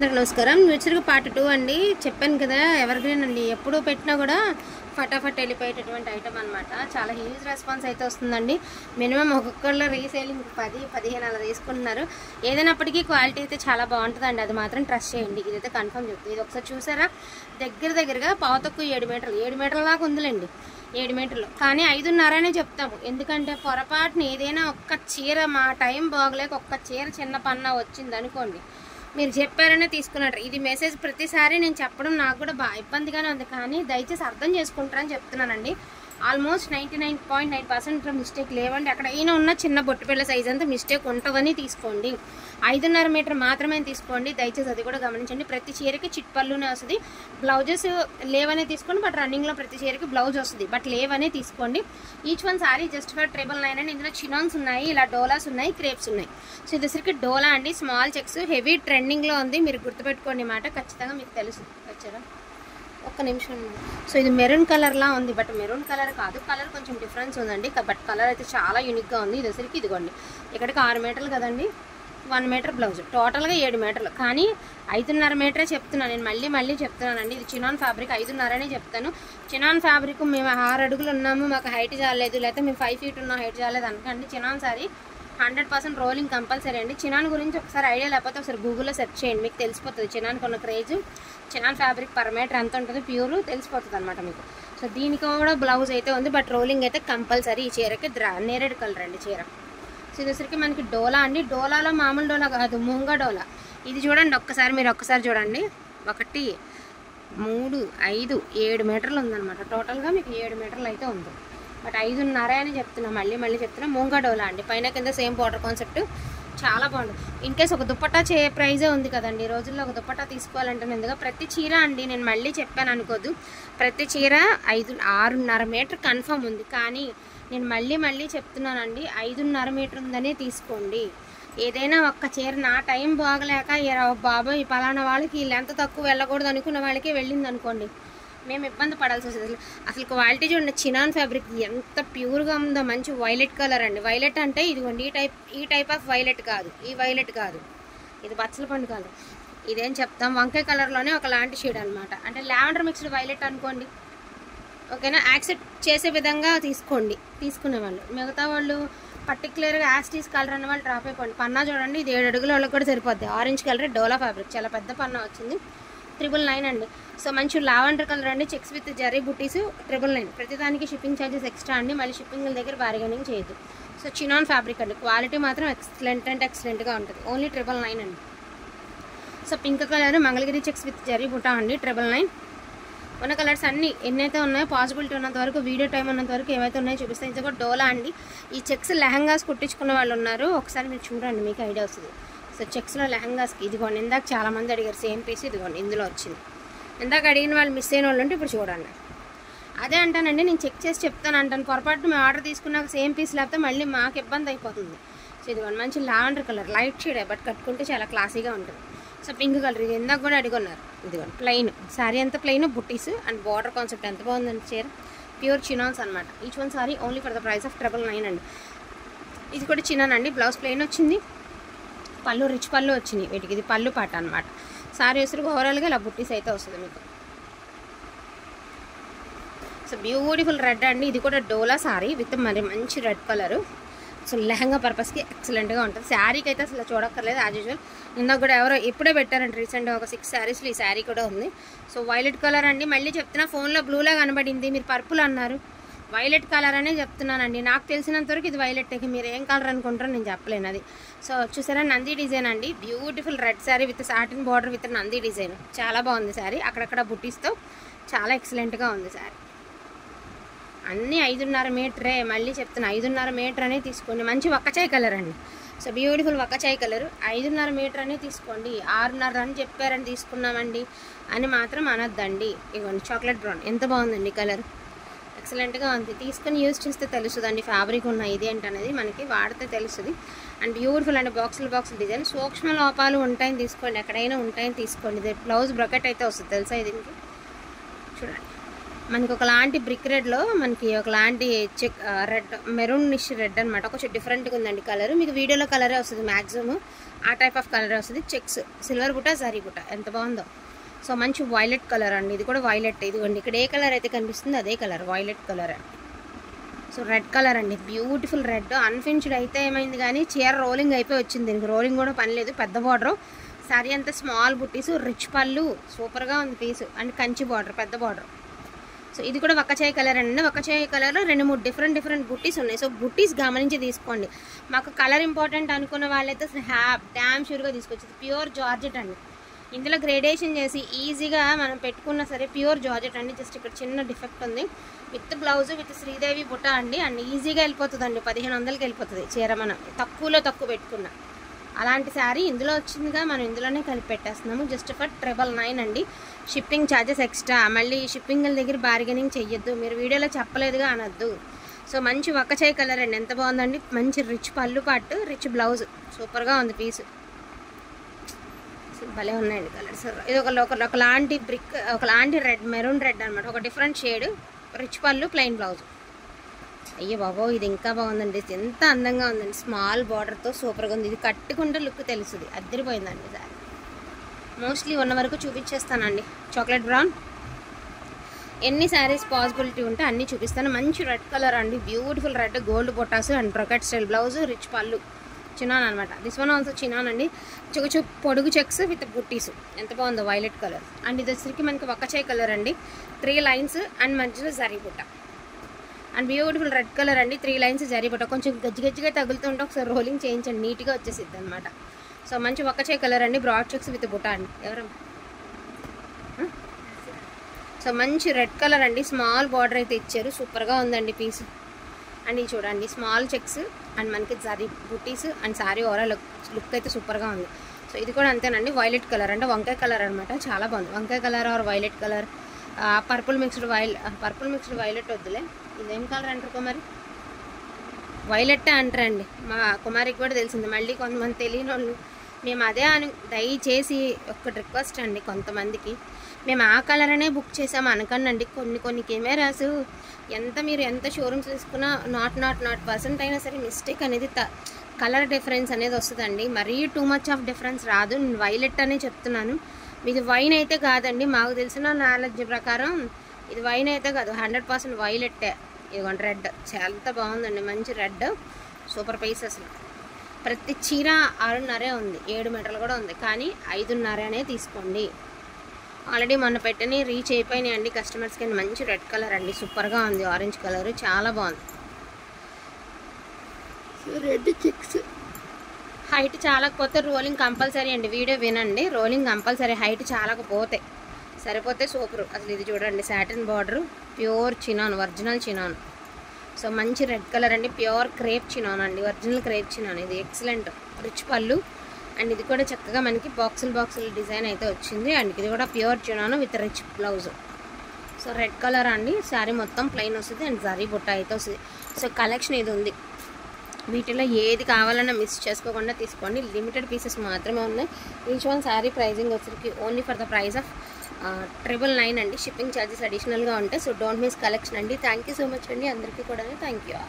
నమస్కారం. మ్యూచువల్గా పార్ట్ 2 అండి. చెప్పాను కదా, ఎవర్ గ్రీన్ అండి. ఎప్పుడు పెట్టినా కూడా ఫటాఫట్ వెళ్ళిపోయేటటువంటి ఐటమ్ అనమాట. చాలా హ్యూజ్ రెస్పాన్స్ అయితే వస్తుందండి. మినిమం ఒక్కొక్కళ్ళు రీసేలింగ్ 10-15 అలా తీసుకుంటున్నారు. ఏదైనప్పటికీ క్వాలిటీ అయితే చాలా బాగుంటుందండి. అది మాత్రం ట్రస్ట్ చేయండి. ఇదైతే కన్ఫర్మ్ చెప్తుంది. ఇది ఒకసారి చూసారా, దగ్గరగా పావు తక్కువ 7 మీటర్ల దాకా ఉందిలేండి. 7 మీటర్లు కానీ 5.5 అనే చెప్తాము. ఎందుకంటే పొరపాటున ఏదైనా ఒక్క చీర మా టైం బాగలేక ఒక్క చీర చిన్న పన్నా వచ్చింది అనుకోండి, మీరు చెప్పారనే తీసుకున్నారు. ఇది మెసేజ్ ప్రతిసారి నేను చెప్పడం నాకు కూడా బాగా ఇబ్బందిగానే ఉంది, కానీ దయచేసి అర్థం చేసుకుంటారని చెప్తున్నానండి. ఆల్మోస్ట్ 99.9% మిస్టేక్ లేవండి. అక్కడ అయినా ఉన్న చిన్న బొట్టు పిల్ల సైజ్ అంతా మిస్టేక్ ఉంటుందని తీసుకోండి. 5.5 మీటర్ మాత్రమే తీసుకోండి. దయచేసి అది కూడా గమనించండి. ప్రతి చీరకి చిట్ పళ్ళునే వస్తుంది. బ్లౌజెస్ లేవనే తీసుకోండి, బట్ రన్నింగ్లో ప్రతి చీరకి బ్లౌజ్ వస్తుంది, బట్ లేవనే తీసుకోండి. Each one sorry just for 999 అండి. ఇందులో చినాన్స్ ఉన్నాయి, ఇలా డోలాస్ ఉన్నాయి, క్రేప్స్ ఉన్నాయి. సో ఇది వచ్చరికి డోలా అండి. స్మాల్ చెక్స్, హెవీ ట్రెండింగ్లో ఉంది. మీరు గుర్తుపెట్టుకోండి మాట, ఖచ్చితంగా మీకు తెలుసు. వచ్చారా ఒక్క నిమిషం. సో ఇది మెరూన్ కలర్లా ఉంది, బట్ మెరూన్ కలర్ కాదు. కలర్ కొంచెం డిఫరెన్స్ ఉందండి, బట్ కలర్ అయితే చాలా యూనిక్గా ఉంది. ఇది వచ్చరికి ఇదిగోండి, ఇక్కడికి 6 మీటర్లు కదండి, 1 మీటర్ బ్లౌజ్, టోటల్గా 7 మీటర్లు. కానీ 5.5 మీటరే చెప్తున్నాను నేను. మళ్ళీ చెప్తున్నానండి. ఇది చినాన్ ఫ్యాబ్రిక్ 5.5 అనే చెప్తాను. చినాన్ ఫ్యాబ్రిక్ మేము 6 అడుగులు ఉన్నాము, మాకు హైట్ చాలేదు, లేకపోతే మేము 5 ఫీట్ ఉన్నాం, హైట్ చాలేదు అనుకోండి. చినాన్ సారీ 100% రోలింగ్ కంపల్సరీ అండి. చినాన్ గురించి ఒకసారి ఐడియా లేకపోతే ఒకసారి గూగుల్లో సెర్చ్ చేయండి, మీకు తెలిసిపోతుంది. చినాన్కి ఉన్న craze, chinon fabric per metre ఎంత ఉంటుందో ప్యూర్ తెలిసిపోతుంది అనమాట మీకు. సో దీనికి కూడా బ్లౌజ్ అయితే ఉంది, బట్ రోలింగ్ అయితే కంపల్సరీ. ఈ చీరకి నేరేడ్ కలర్ అండి చీర. సో ఇది వచ్చరికి మనకి డోలా అండి. డోలాలో మామూలు డోలా కాదు, మూంగా డోలా. ఇది చూడండి ఒక్కసారి, మీరు ఒక్కసారి చూడండి. 1, 3, 5, 7 మీటర్లు ఉందన్నమాట. టోటల్గా మీకు 7 మీటర్లు అయితే ఉంది, బట్ 5.5 అని చెప్తున్నా. మళ్ళీ చెప్తున్నా. మూంగా డోలా అండి. పైన కింద సేమ్ బార్డర్ కాన్సెప్ట్, చాలా బాగుంటుంది. ఇన్ కేస్ ఒక దుప్పట్టా ప్రైజే ఉంది కదండి. ఈ రోజుల్లో ఒక దుప్పట్టా తీసుకోవాలంటే ఎందుకు ప్రతి చీర అండి, నేను మళ్ళీ చెప్పాను అనుకోద్దు, ప్రతి చీర 6.5 మీటర్ కన్ఫర్మ్ ఉంది. కానీ నేను మళ్ళీ చెప్తున్నానండి, 5.5 మీటర్ ఉందనే తీసుకోండి. ఏదైనా ఒక్క చీర నా టైం బాగలేక బాబాయ్ పలానా వాళ్ళకి లెంత్ తక్కువ వెళ్ళకూడదు అనుకున్న వాళ్ళకి వెళ్ళింది అనుకోండి, మేము ఇబ్బంది పడాల్సి వస్తుంది. అసలు క్వాలిటీ చూడండి. చినాన్ ఫ్యాబ్రిక్ ఎంత ప్యూర్గా ఉందో. మంచి వైలెట్ కలర్ అండి. వైలెట్ అంటే ఇదిగోండి, ఈ టైప్ ఆఫ్ వైలెట్ కాదు, ఈ వైలెట్ కాదు, ఇది బచ్చల పండు కలర్. ఇదేం చెప్తాం, వంకాయ కలర్లోనే ఒకలాంటి షేడ్ అనమాట. అంటే లావెండర్ మిక్స్డ్ వైలెట్ అనుకోండి, ఓకేనా. యాక్సెప్ట్ చేసే విధంగా తీసుకోండి తీసుకునే వాళ్ళు. మిగతా వాళ్ళు పర్టికులర్గా యాస్టీస్ కలర్ అన్న వాళ్ళు డ్రాప్ అయిపోండి. పన్నా చూడండి, ఇది 7 అడుగుల వాళ్ళకి కూడా సరిపోద్ది. ఆరెంజ్ కలర్ డోలా ఫ్యాబ్రిక్, చాలా పెద్ద పన్నా వచ్చింది. 999 అండి. సో మంచి లావెండర్ కలర్ అండి. చెక్స్ విత్ జరీ బుటీస్ 999. ప్రతిదానికి షిప్పింగ్ ఛార్జెస్ ఎక్స్ట్రా అండి. మళ్ళీ షిప్పింగ్ దగ్గర బార్గెనింగ్ చేయదు. సో చినాన్ ఫ్యాబ్రిక్ అండి. క్వాలిటీ మాత్రం ఎక్సలెంట్గా ఉంటుంది. ఓన్లీ 999 అండి. So pink colour Mangalagiri checks with zari buta అండి. 999. ఉన్న కలర్స్ అన్నీ ఎన్నైతే ఉన్నాయో పాసిబిలిటీ ఉన్నంత వరకు, వీడియో టైం ఉన్నంత వరకు ఏవైతే ఉన్నాయో చూపిస్తాయి. ఇది కూడా డోలా అండి. ఈ చెక్స్ లెహంగాస్ కుట్టించుకున్న వాళ్ళు ఉన్నారు, ఒకసారి మీరు చూడండి, మీకు ఐడియా వస్తుంది. సో చెక్స్లో లెహంగాస్కి ఇదిగోండి. ఇందాక చాలామంది అడిగారు సేమ్ పీస్, ఇదిగోండి ఇందులో వచ్చింది. ఇందాక అడిగిన వాళ్ళు మిస్ అయిన వాళ్ళు ఉంటే ఇప్పుడు చూడండి. అదే అంటానండి, నేను చెక్ చేసి చెప్తాను అంటాను. పొరపాటు మేము ఆర్డర్ తీసుకున్నాక సేమ్ పీస్ లేకపోతే మళ్ళీ మాకు ఇబ్బంది అయిపోతుంది. సో ఇదిగోండి మంచి lavender colour, light shade, but కట్టుకుంటే చాలా క్లాసీగా ఉంటుంది. సో పింక్ కలర్, ఇది ఇందాక కూడా అడుగున్నారు. ఇదిగోండి ప్లెయిన్ శారీ, అంతా plain, buttis and border concept ఎంత బాగుందండి చీర. ప్యూర్ చినాన్స్ అనమాట. Each one sorry only for the price of 999 అండి. ఇది కూడా చినాన్ అండి. బ్లౌజ్ ప్లెయిన్ వచ్చింది, పళ్ళు రిచ్ పళ్ళు వచ్చింది వీటికి. ఇది పళ్ళు పాట అనమాట. సారీ వేసరికి ఓవరాల్గా ఇలా బుట్టీస్ అయితే వస్తుంది మీకు. సో బ్యూటిఫుల్ రెడ్ అండి. ఇది కూడా డోలా సారీ విత్ మరి మంచి రెడ్ కలరు. సో లెహంగా పర్పస్కి ఎక్సలెంట్గా ఉంటుంది. శారీకి అయితే అసలు చూడక్కర్లేదు, యాజ్ యూజువల్. ఇందాక కూడా ఎవరో ఇప్పుడే పెట్టారండి రీసెంట్గా, ఒక 6 శారీస్లో ఈ శారీ కూడా ఉంది. సో వైలెట్ కలర్ అండి. మళ్ళీ చెప్తున్నా, ఫోన్లో బ్లూలా కనబడింది, మీరు పర్పుల్ అన్నారు. వైలెట్ కలర్ అనే చెప్తున్నానండి. నాకు తెలిసినంతవరకు ఇది వైలెట్. మీరు ఏం కలర్ అనుకుంటారో నేను చెప్పలేను అది. సో చూసారా, నంది డిజైన్ అండి. Beautiful red sari with satin border with Nandi design. చాలా బాగుంది శారీ. అక్కడక్కడ బుట్టీస్తో చాలా ఎక్సలెంట్గా ఉంది శారీ. అన్నీ 5.5 మీటరే. మళ్ళీ చెప్తున్నా, 5.5 మీటర్ అనే తీసుకోండి. మంచి వక్కచాయ్ కలర్ అండి. సో బ్యూటిఫుల్ వక్కచాయ్ కలర్. 5.5 మీటర్ అనే తీసుకోండి. 6.5 అని చెప్పారని తీసుకున్నామండి అని మాత్రం అనొద్దండి. ఇవ్వండి చాక్లెట్ బ్రౌన్, ఎంత బాగుందండి కలర్, ఎక్సలెంట్గా ఉంది. తీసుకొని యూజ్ చేస్తే తెలుస్తుందండి ఫ్యాబ్రిక్ ఉన్న ఇది ఏంటనేది, మనకి వాడితే తెలుస్తుంది. అండ్ బ్యూటిఫుల్ అండి. బాక్సులు డిజైన్, సూక్ష్మ లోపాలు ఉంటాయని తీసుకోండి, ఎక్కడైనా ఉంటాయని తీసుకోండి. ఇది బ్లౌజ్ బ్రకెట్ అయితే వస్తుంది తెలుసా, దీనికి చూడండి మనకి ఒకలాంటి బ్రిక్ రెడ్లో మనకి ఒకలాంటి చెక్ రెడ్ మెరూనిష్ రెడ్ అనమాట. కొంచెం డిఫరెంట్గా ఉందండి కలర్. మీకు వీడియోలో కలరే వస్తుంది మ్యాక్సిమం, ఆ టైప్ ఆఫ్ కలరే వస్తుంది. చెక్స్ సిల్వర్ బుట్ట జరీ బుట్ట ఎంత బాగుందో. సో మంచి వైలెట్ కలర్ అండి, ఇది కూడా వైలెట్. ఇదిగోండి ఇక్కడ ఏ కలర్ అయితే కనిపిస్తుంది అదే colour, violet colour. So red colour అండి, బ్యూటిఫుల్ రెడ్. అన్ఫినిష్డ్ అయితే ఏమైంది కానీ చీర రోలింగ్ అయిపోయి వచ్చింది. దీనికి రోలింగ్ కూడా పని లేదు. పెద్ద బార్డర్, శారీ అంతా స్మాల్ బుట్టీస్, రిచ్ పళ్ళు, సూపర్గా ఉంది పీసు. అండ్ కంచి బార్డర్, పెద్ద బార్డర్. సో ఇది కూడా వక్కచాయ్ కలర్ అండి. వక్కచాయ్ కలర్లో 2-3 డిఫరెంట్ బుట్టీస్ ఉన్నాయి. సో బుట్టీస్ గమనించి తీసుకోండి. మాకు కలర్ ఇంపార్టెంట్ అనుకున్న వాళ్ళైతే డ్యామ్ షూర్గా తీసుకొచ్చింది. ప్యూర్ జార్జెట్ అండి. ఇందులో గ్రేడేషన్ చేసి ఈజీగా మనం పెట్టుకున్నా సరే ప్యూర్ జార్జెట్ అండి. జస్ట్ ఇక్కడ చిన్న డిఫెక్ట్ ఉంది. విత్ బ్లౌజ్ విత్ శ్రీదేవి బుట్ట అండి. అండ్ ఈజీగా వెళ్ళిపోతుంది అండి, 1500కి వెళ్ళిపోతుంది చీర. మనం తక్కువ పెట్టుకున్నా అలాంటి శారీ ఇందులో వచ్చిందిగా, మనం ఇందులోనే కలిపి పెట్టేస్తున్నాము. జస్ట్ ఫర్ 999 అండి. Shipping charges extra. మళ్ళీ షిప్పింగ్ల దగ్గర బార్గెనింగ్ చెయ్యొద్దు, మీరు వీడియోలో చెప్పలేదుగా అనొద్దు. సో మంచి వక్కచాయ్ కలర్ అండి, ఎంత బాగుందండి. మంచి రిచ్ పళ్ళు పాటు, రిచ్ బ్లౌజ్, సూపర్గా ఉంది పీసు. భలే ఉన్నాయండి కలర్స్. ఇది ఒకలాంటి బ్రిక్, ఒకలాంటి రెడ్, మెరూన్ రెడ్ అనమాట. ఒక డిఫరెంట్ షేడ్, రిచ్ పళ్ళు, ప్లెయిన్ బ్లౌజ్. అయ్యో బాబో ఇది ఇంకా బాగుందండి, ఎంత అందంగా ఉందండి. స్మాల్ బార్డర్తో సూపర్గా ఉంది. ఇది కట్టుకుంటే లుక్ తెలుస్తుంది, అద్దరిపోయిందండి సారీ. మోస్ట్లీ ఉన్న వరకు చూపించేస్తానండి. చాక్లెట్ బ్రౌన్, ఎన్ని శారీస్ పాసిబిలిటీ ఉంటే అన్నీ చూపిస్తాను. మంచి రెడ్ కలర్ అండి, బ్యూటిఫుల్ రెడ్, గోల్డ్ బొటాస్ and brocade style blouse, rich పళ్ళు, చినాన్ అనమాట. దిస్ వన్ ఆల్సో చినాన్ అండి. పొడుగు చెక్స్ విత్ బుట్టీస్, ఎంత బాగుందో వైలెట్ కలర్. అండ్ ఇది వచ్చరికి మనకి వక్కచాయ్ కలర్ అండి. 3 లైన్స్ అండ్ మధ్యలో జరీ బుట్ట. అండ్ బ్యూటిఫుల్ రెడ్ కలర్ అండి, 3 లైన్స్ జరీ బుట్ట. కొంచెం గజ్జిగా తగులుతుంటే ఒకసారి రోలింగ్ చేయించండి, నీట్గా వచ్చేసిద్ది అనమాట. సో మంచి వక్కచాయ్ కలర్ అండి, బ్రాడ్ చెక్స్ విత్ బుట్ట అండి. ఎవరమ్మా? సో మంచి రెడ్ కలర్ అండి, స్మాల్ బార్డర్ అయితే ఇచ్చారు, సూపర్గా ఉందండి పీస్. అండ్ ఇది చూడండి, స్మాల్ చెక్స్ అండ్ మనకి జరీ బుట్టీస్ అండ్ శారీ ఓవరాల్ లుక్ అయితే సూపర్గా ఉంది. సో ఇది కూడా అంతేనండి, వైలెట్ కలర్ అంటే వంకాయ కలర్ అనమాట. చాలా బాగుంది. వంకాయ colour or violet colour, purple mixed violet వద్దులే. ఇదేం కలర్ అంటారు కుమారి? వైలెట్ అంటారండి. మా కుమారికి కూడా తెలిసింది. మళ్ళీ కొంతమంది తెలియని వాళ్ళు మేము అదే దయచేసి ఒక్క రిక్వెస్ట్ అండి, కొంతమందికి మేము ఆ కలర్ అనే బుక్ చేసాము అనకండి. కొన్ని కెమెరాస్ మీరు ఎంత షోరూమ్స్ తీసుకున్నా నాట్ పర్సెంట్ అయినా సరే మిస్టేక్ అనేది కలర్ డిఫరెన్స్ అనేది వస్తుందండి. మరీ టూ మచ్ ఆఫ్ డిఫరెన్స్ రాదు. నేను వైలెట్ అనే చెప్తున్నాను. ఇది వైన్ అయితే కాదండి, మాకు తెలిసిన నాలెడ్జ్ ప్రకారం ఇది వైన్ అయితే కాదు, 100% వైలెట్టే. ఇదిగోండి రెడ్, చాలా బాగుందండి, మంచి రెడ్, సూపర్ పీస్. అసలు ప్రతి చీర 6.5 ఉంది, 7 మీటర్లు కూడా ఉంది, కానీ 5.5 తీసుకోండి. ఆల్రెడీ మొన్న పెట్టని రీచ్ అయిపోయినాయి అండి కస్టమర్స్కి. మంచి రెడ్ కలర్ అండి, సూపర్గా ఉంది. ఆరెంజ్ కలర్ చాలా బాగుంది. Red checks. హైట్ చాలకపోతే రోలింగ్ కంపల్సరీ అండి. వీడియో వినండి, రోలింగ్ కంపల్సరీ. హైట్ చాలకపోతే సరిపోతే సూపర్. అసలు ఇది చూడండి, సాటిన్ బార్డర్, ప్యూర్ చినాన్, ఒరిజినల్ చినాన్. సో మంచి రెడ్ కలర్ అండి, ప్యూర్ క్రేప్ చినాన్ అండి, ఒరిజినల్ క్రేప్ చినాన్. ఇది ఎక్సలెంట్, రిచ్ పళ్ళు. అండ్ ఇది కూడా చక్కగా మనకి బాక్సులు డిజైన్ అయితే వచ్చింది. అండ్ ఇది కూడా pure chinon with rich blouse. So red colour అండి, శారీ మొత్తం ప్లెయిన్ వస్తుంది అండ్ జరీ బుట్ట అయితే వస్తుంది. సో కలెక్షన్ ఇది ఉంది. వీటిలో ఏది కావాలన్నా మిస్ చేసుకోకుండా తీసుకోండి. లిమిటెడ్ పీసెస్ మాత్రమే ఉన్నాయి. ఈచ్ వన్ శారీ ప్రైజింగ్ వచ్చరికి only for the price of 999 అండి. షిప్పింగ్ ఛార్జెస్ అడిషనల్గా ఉంటాయి. సో డోంట్ మిస్ కలెక్షన్ అండి. థ్యాంక్ యూ సో మచ్ అండి అందరికీ కూడా. Thank you.